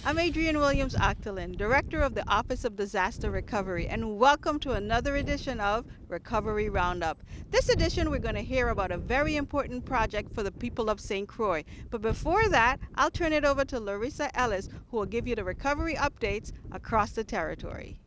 I'm Adrienne Williams-Octolin, Director of the Office of Disaster Recovery, and welcome to another edition of Recovery Roundup. This edition, we're going to hear about a very important project for the people of St. Croix. But before that, I'll turn it over to Larissa Ellis, who will give you the recovery updates across the territory.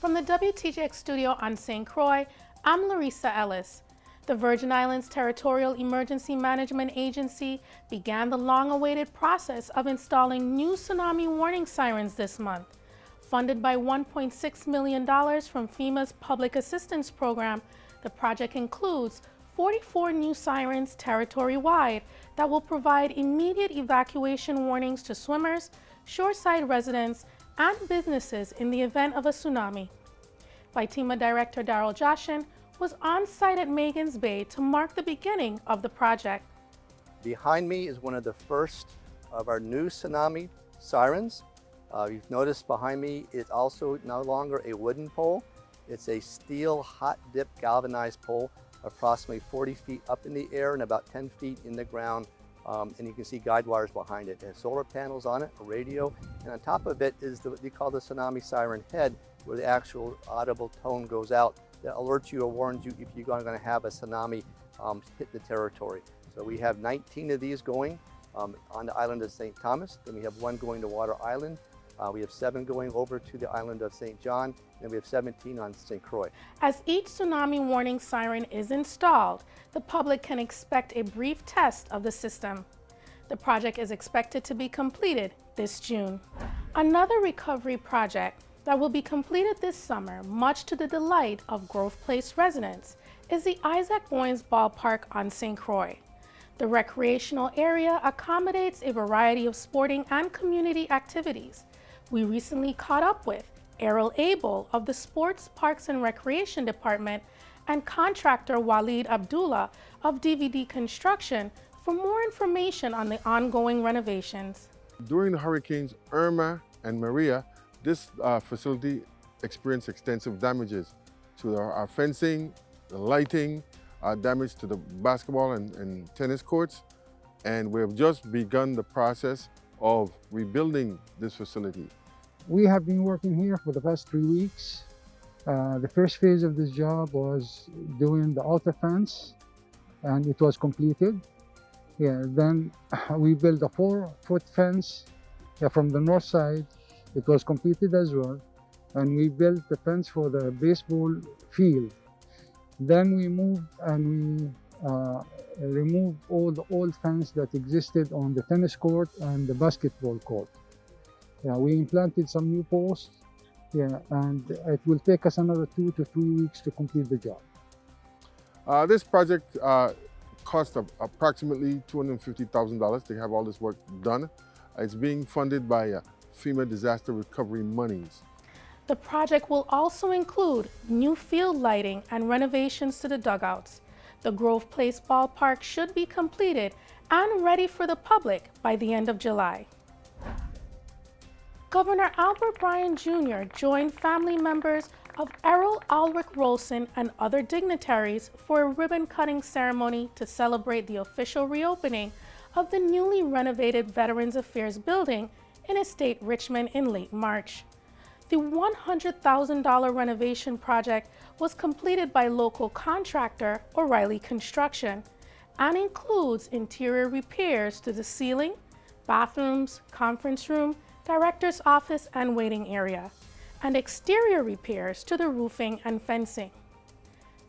From the WTJX studio on St. Croix, I'm Larissa Ellis. The Virgin Islands Territorial Emergency Management Agency began the long-awaited process of installing new tsunami warning sirens this month. Funded by $1.6 million from FEMA's Public Assistance Program, the project includes 44 new sirens territory-wide that will provide immediate evacuation warnings to swimmers, shoreside residents, and businesses in the event of a tsunami. FITEMA Director Darrell Joshin was on site at Magens Bay to mark the beginning of the project. Behind me is one of the first of our new tsunami sirens. You've noticed behind me it's also no longer a wooden pole. It's a steel hot dip galvanized pole, approximately 40 feet up in the air and about 10 feet in the ground. And you can see guide wires behind it. It has solar panels on it, a radio, and on top of it is what we call the tsunami siren head, where the actual audible tone goes out that alerts you or warns you if you're going to have a tsunami hit the territory. So we have 19 of these going on the island of St. Thomas. Then we have one going to Water Island. We have 7 going over to the island of St. John, and we have 17 on St. Croix. As each tsunami warning siren is installed, the public can expect a brief test of the system. The project is expected to be completed this June. Another recovery project that will be completed this summer, much to the delight of Grove Place residents, is the Isaac Boynes Ballpark on St. Croix. The recreational area accommodates a variety of sporting and community activities. We recently caught up with Errol Abel of the Sports, Parks and Recreation Department and contractor Waleed Abdullah of DVD Construction for more information on the ongoing renovations. During the hurricanes Irma and Maria, this facility experienced extensive damages to our fencing, the lighting, damage to the basketball and tennis courts, and we have just begun the process of rebuilding this facility. We have been working here for the past 3 weeks. The first phase of this job was doing the outer fence, and it was completed. Then we built a 4-foot fence from the north side. It was completed as well. And we built the fence for the baseball field. Then we moved and we removed all the old fence that existed on the tennis court and the basketball court. We implanted some new posts, and it will take us another 2 to 3 weeks to complete the job. This project cost approximately $250,000 to have all this work done. It's being funded by FEMA disaster recovery monies. The project will also include new field lighting and renovations to the dugouts. The Grove Place Ballpark should be completed and ready for the public by the end of July. Governor Albert Bryan Jr. joined family members of Errol Ulrich Rohlsen and other dignitaries for a ribbon-cutting ceremony to celebrate the official reopening of the newly renovated Veterans Affairs building in Estate Richmond in late March. The $100,000 renovation project was completed by local contractor O'Reilly Construction and includes interior repairs to the ceiling, bathrooms, conference room, director's office and waiting area, and exterior repairs to the roofing and fencing.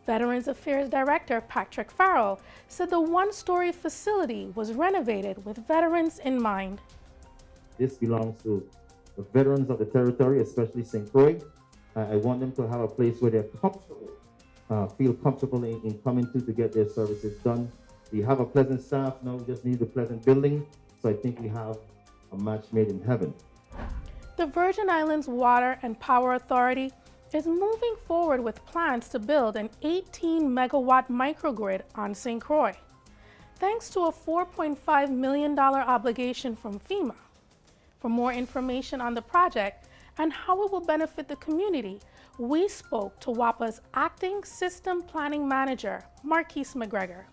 Veterans Affairs Director Patrick Farrell said the one-story facility was renovated with veterans in mind. This belongs to the veterans of the territory, especially St. Croix. I want them to have a place where they're comfortable, feel comfortable in coming to get their services done. We have a pleasant staff, now we just need a pleasant building, so I think we have a match made in heaven. The Virgin Islands Water and Power Authority is moving forward with plans to build an 18-megawatt microgrid on St. Croix, thanks to a $4.5 million obligation from FEMA. For more information on the project and how it will benefit the community, we spoke to WAPA's Acting System Planning Manager, Marquise McGregor.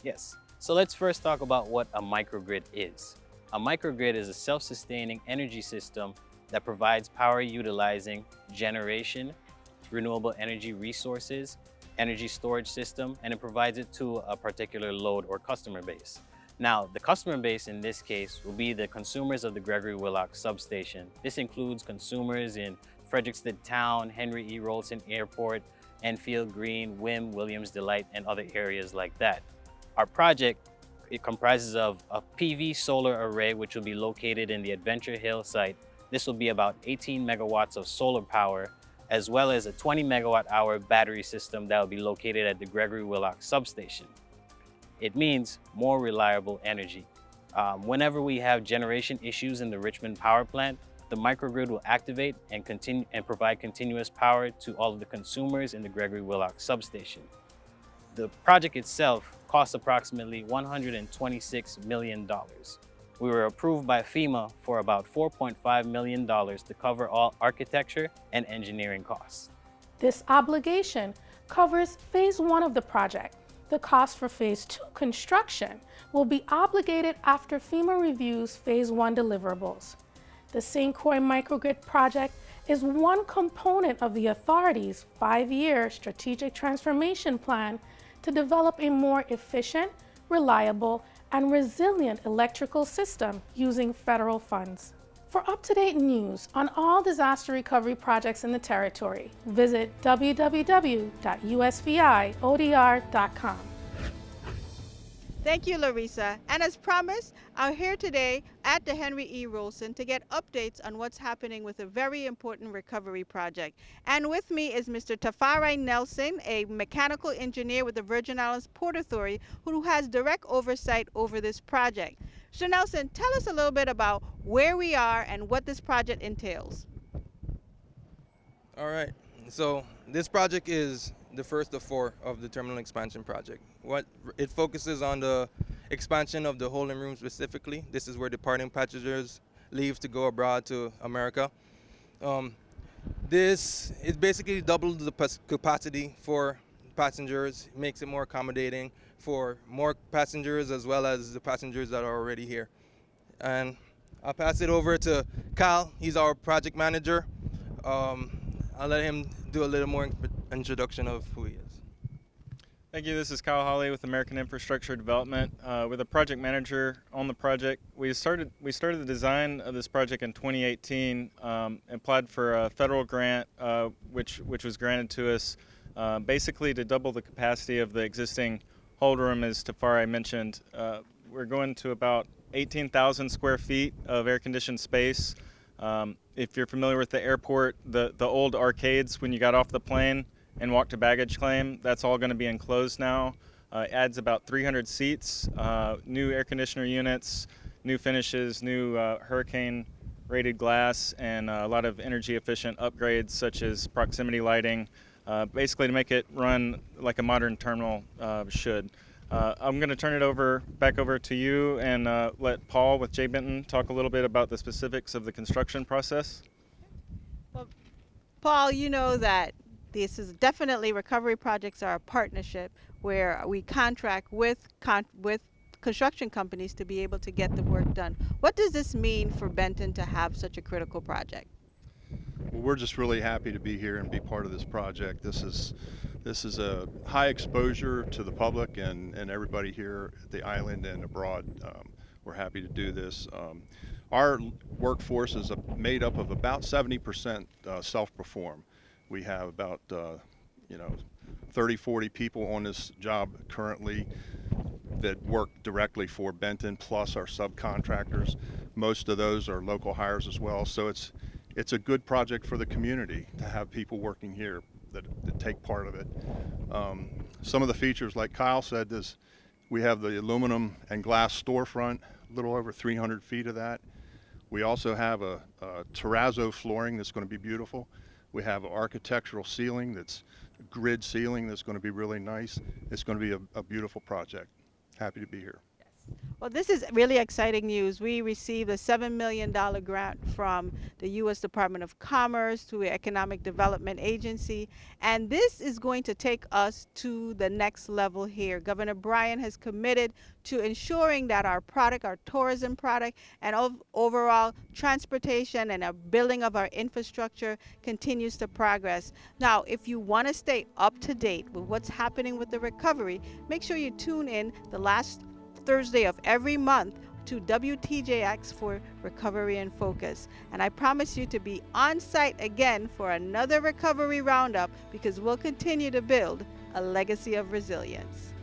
Yes, so let's first talk about what a microgrid is. A microgrid is a self-sustaining energy system that provides power utilizing generation, renewable energy resources, energy storage system, and it provides it to a particular load or customer base. Now, the customer base in this case will be the consumers of the Gregory Willock substation. This includes consumers in Frederiksted Town, Henry E. Rohlsen Airport, Enfield Green, Wim, Williams Delight, and other areas like that. Our project, it comprises of a PV solar array, which will be located in the Adventure Hill site. This will be about 18 megawatts of solar power, as well as a 20 megawatt hour battery system that will be located at the Gregory Willock substation. It means more reliable energy. Whenever we have generation issues in the Richmond power plant, the microgrid will activate and provide continuous power to all of the consumers in the Gregory Willock substation. The project itself costs approximately $126 million. We were approved by FEMA for about $4.5 million to cover all architecture and engineering costs. This obligation covers phase 1 of the project. The cost for phase 2 construction will be obligated after FEMA reviews phase 1 deliverables. The St. Croix microgrid project is one component of the authority's 5-year strategic transformation plan to develop a more efficient, reliable, and resilient electrical system using federal funds. For up-to-date news on all disaster recovery projects in the territory, visit www.usviodr.com. Thank you, Larissa. And as promised, I'm here today at the Henry E. Rohlsen to get updates on what's happening with a very important recovery project. And with me is Mr. Tafari Nelson, a mechanical engineer with the Virgin Islands Port Authority, who has direct oversight over this project. Mr. Nelson, tell us a little bit about where we are and what this project entails. All right, so this project is the first of 4 of the terminal expansion project. What it focuses on the expansion of the holding room specifically. This is where departing passengers leave to go abroad to America. This is basically doubles the capacity for passengers, makes it more accommodating for more passengers as well as the passengers that are already here. And I'll pass it over to Kyle. He's our project manager. I'll let him do a little more introduction of who he is. Thank you. This is Kyle Hawley with American Infrastructure Development. With a project manager on the project. We started the design of this project in 2018. Applied for a federal grant, which was granted to us, basically to double the capacity of the existing hold room, as Tafari mentioned. We're going to about 18,000 square feet of air-conditioned space. If you're familiar with the airport, the old arcades when you got off the plane and walked to baggage claim, that's all going to be enclosed now. Adds about 300 seats, new air conditioner units, new finishes, new hurricane rated glass, and a lot of energy efficient upgrades such as proximity lighting, basically to make it run like a modern terminal should. I'm going to turn it back over to you and let Paul with J. Benton talk a little bit about the specifics of the construction process. Well, Paul, you know that this is definitely recovery projects are a partnership where we contract with construction companies to be able to get the work done. What does this mean for Benton to have such a critical project? Well, we're just really happy to be here and be part of this project. This is a high exposure to the public and everybody here at the island and abroad. We're happy to do this. Our workforce is made up of about 70% self-perform. We have about 30, 40 people on this job currently that work directly for Benton, plus our subcontractors. Most of those are local hires as well. So it's a good project for the community to have people working here that take part of it. Some of the features, like Kyle said, is we have the aluminum and glass storefront, a little over 300 feet of that. We also have a terrazzo flooring that's going to be beautiful. We have architectural ceiling that's grid ceiling that's going to be really nice. It's going to be a beautiful project. Happy to be here. Yes. Well, this is really exciting news. We received a $7 million grant from the U.S. Department of Commerce through the Economic Development Agency, and this is going to take us to the next level here. Governor Bryan has committed to ensuring that our product, our tourism product, and overall transportation and our building of our infrastructure continues to progress. Now, if you want to stay up to date with what's happening with the recovery, make sure you tune in the last Thursday of every month to WTJX for Recovery in Focus. And I promise you to be on site again for another Recovery Roundup because we'll continue to build a legacy of resilience.